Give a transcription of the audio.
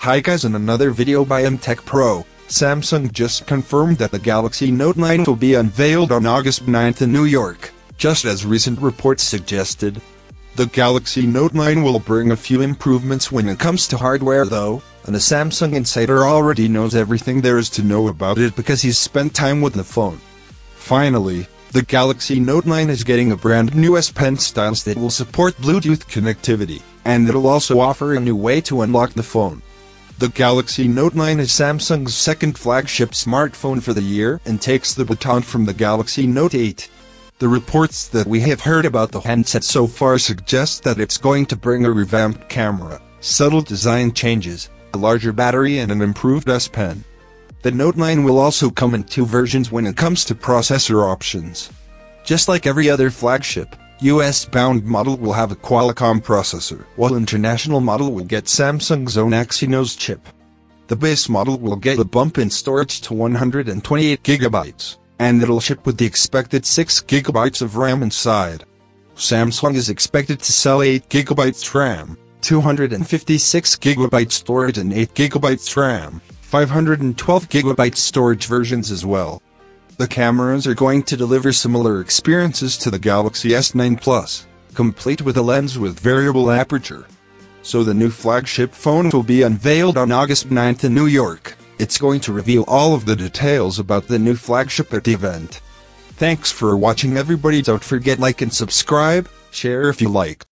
Hi guys, in another video by Tech Pro, Samsung just confirmed that the Galaxy Note 9 will be unveiled on August 9th in New York, just as recent reports suggested. The Galaxy Note 9 will bring a few improvements when it comes to hardware though, and a Samsung insider already knows everything there is to know about it because he's spent time with the phone. Finally, the Galaxy Note 9 is getting a brand new S Pen stylus that will support Bluetooth connectivity, and it'll also offer a new way to unlock the phone. The Galaxy Note 9 is Samsung's second flagship smartphone for the year and takes the baton from the Galaxy Note 8. The reports that we have heard about the handset so far suggest that it's going to bring a revamped camera, subtle design changes, a larger battery and an improved S Pen. The Note 9 will also come in two versions when it comes to processor options. Just like every other flagship, US-bound model will have a Qualcomm processor, while international model will get Samsung's own Exynos chip. The base model will get a bump in storage to 128GB, and it'll ship with the expected 6GB of RAM inside. Samsung is expected to sell 8GB RAM, 256GB storage and 8GB RAM, 512GB storage versions as well. The cameras are going to deliver similar experiences to the Galaxy S9 Plus, complete with a lens with variable aperture. So the new flagship phone will be unveiled on August 9th in New York. It's going to reveal all of the details about the new flagship at the event. Thanks for watching everybody. Don't forget like and subscribe, share if you liked.